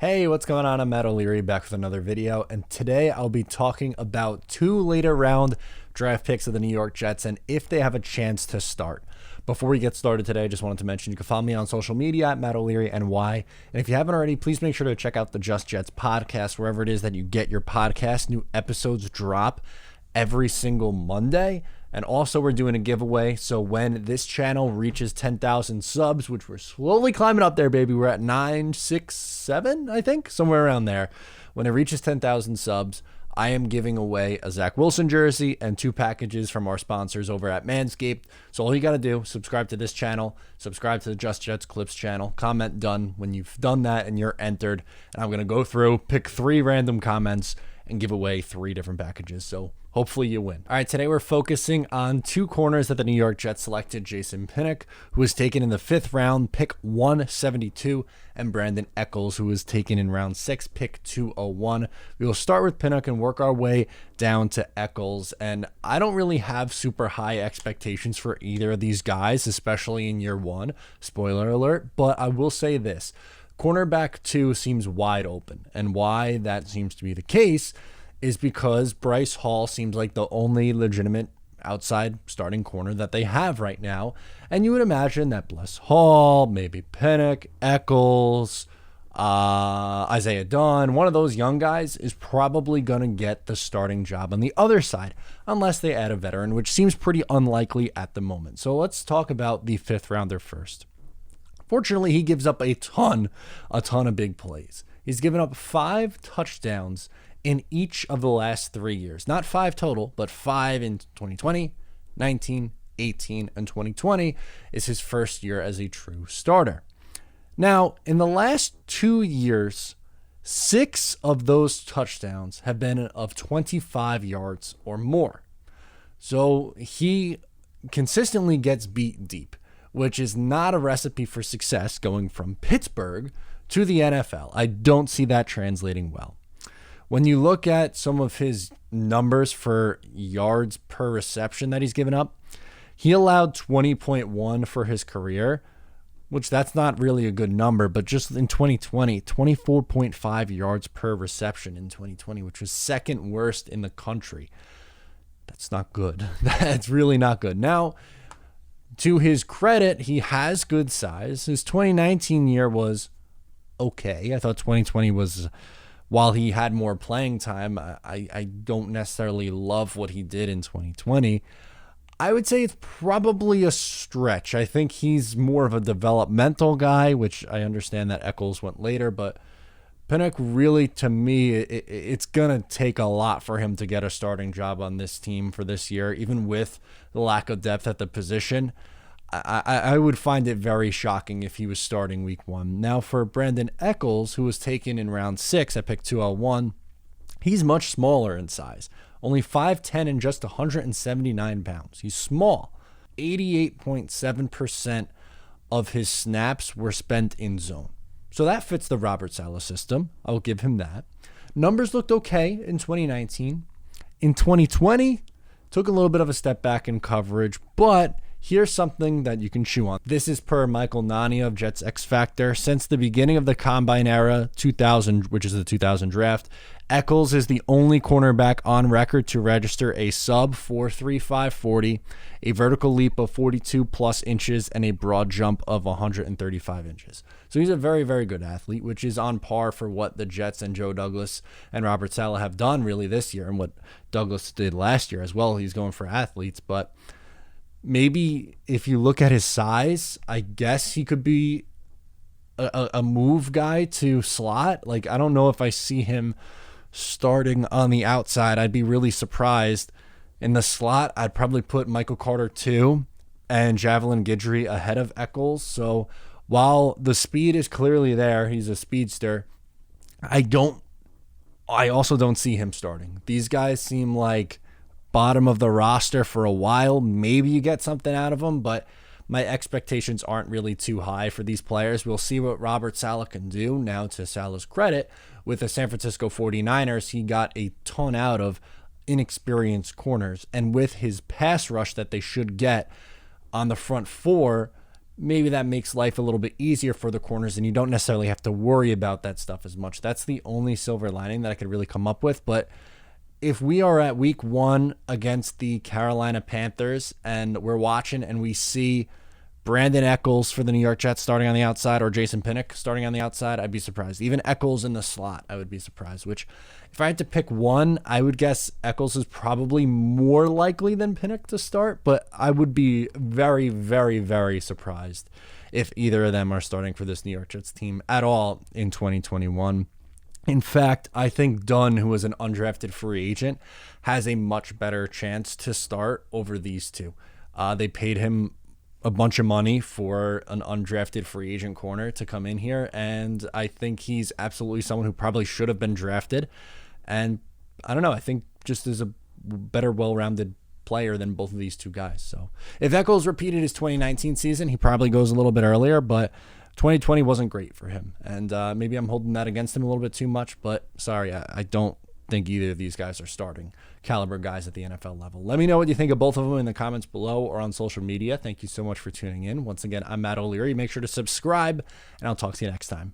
Hey, what's going on? I'm Matt O'Leary back with another video, and today I'll be talking about two later round draft picks of the New York Jets and if they have a chance to start. Before we get started today, I just wanted to mention you can follow me on social media at Matt O'Leary NY. And if you haven't already, please make sure to check out the Just Jets podcast, wherever it is that you get your podcast. New episodes drop every single Monday. And also we're doing a giveaway. So when this channel reaches 10,000 subs, which we're slowly climbing up there, baby, we're at 967, I think, somewhere around there. When it reaches 10,000 subs, I am giving away a Zach Wilson jersey and 2 packages from our sponsors over at Manscaped. So all you got to do, subscribe to this channel, subscribe to the Just Jets Clips channel, comment done when you've done that and you're entered. And I'm going to go through, pick 3 random comments and give away 3 different packages. So hopefully you win. All right, today we're focusing on 2 corners that the New York Jets selected: Jason Pinnock, who was taken in the 5th round, pick 172, and Brandin Echols, who was taken in round 6, pick 201. We will start with Pinnock and work our way down to Echols. And I don't really have super high expectations for either of these guys, especially in year 1. Spoiler alert. But I will say this: cornerback 2 seems wide open. And why that seems to be the case is because Bryce Hall seems like the only legitimate outside starting corner that they have right now. And you would imagine that Bless Hall, maybe Pinnock, Echols, Isaiah Dunn, one of those young guys is probably going to get the starting job on the other side, unless they add a veteran, which seems pretty unlikely at the moment. So let's talk about the 5th rounder first. Fortunately, he gives up a ton of big plays. He's given up 5 touchdowns in each of the last 3 years. Not 5 total, but 5 in 2020, 19, 18, and 2020 is his first year as a true starter. Now, in the last 2 years, 6 of those touchdowns have been of 25 yards or more. So he consistently gets beat deep, which is not a recipe for success going from Pittsburgh to the NFL. I don't see that translating well. When you look at some of his numbers for yards per reception that he's given up, he allowed 20.1 for his career, which that's not really a good number, but just in 2020, 24.5 yards per reception in 2020, which was 2nd worst in the country. That's not good. That's really not good. Now, to his credit, he has good size. His 2019 year was okay. I thought 2020 was, while he had more playing time, I don't necessarily love what he did in 2020. I would say it's probably a stretch. I think he's more of a developmental guy, which I understand that Echols went later, but Pinnock really, to me, it's going to take a lot for him to get a starting job on this team for this year, even with the lack of depth at the position. I would find it very shocking if he was starting week 1. Now for Brandin Echols, who was taken in round 6 at pick 201, he's much smaller in size. Only 5'10" and just 179 pounds. He's small. 88.7% of his snaps were spent in zone. So that fits the Robert Saleh system. I'll give him that. Numbers looked okay in 2019. In 2020, took a little bit of a step back in coverage, but here's something that you can chew on. This is per Michael Nani of Jets X Factor. Since the beginning of the Combine era, 2000, which is the 2000 draft, Echols is the only cornerback on record to register a sub 4.35 40, a vertical leap of 42 plus inches, and a broad jump of 135 inches. So he's a very, very good athlete, which is on par for what the Jets and Joe Douglas and Robert Saleh have done really this year and what Douglas did last year as well. He's going for athletes, but maybe if you look at his size, I guess he could be a move guy to slot. Like, I don't know if I see him starting on the outside. I'd be really surprised. In the slot, I'd probably put Michael Carter 2 and Javelin Guidry ahead of Echols. So while the speed is clearly there, he's a speedster, I also don't see him starting. These guys seem like bottom of the roster for a while. Maybe you get something out of them, but my expectations aren't really too high for these players. We'll see what Robert Saleh can do. Now, to Saleh's credit, with the San Francisco 49ers, he got a ton out of inexperienced corners. And with his pass rush that they should get on the front 4, maybe that makes life a little bit easier for the corners and you don't necessarily have to worry about that stuff as much. That's the only silver lining that I could really come up with. But if we are at week 1 against the Carolina Panthers and we're watching and we see Brandin Echols for the New York Jets starting on the outside or Jason Pinnock starting on the outside, I'd be surprised. Even Echols in the slot, I would be surprised. Which, if I had to pick one, I would guess Echols is probably more likely than Pinnock to start, but I would be very, very, very surprised if either of them are starting for this New York Jets team at all in 2021. In fact, I think Dunn, who was an undrafted free agent, has a much better chance to start over these two. They paid him a bunch of money for an undrafted free agent corner to come in here, and I think he's absolutely someone who probably should have been drafted. And I don't know, I think just is a better, well-rounded player than both of these two guys. So if Echols repeated his 2019 season, he probably goes a little bit earlier, but 2020 wasn't great for him, and maybe I'm holding that against him a little bit too much, but sorry, I don't think either of these guys are starting caliber guys at the NFL level. Let me know what you think of both of them in the comments below or on social media. Thank you so much for tuning in. Once again, I'm Matt O'Leary. Make sure to subscribe, and I'll talk to you next time.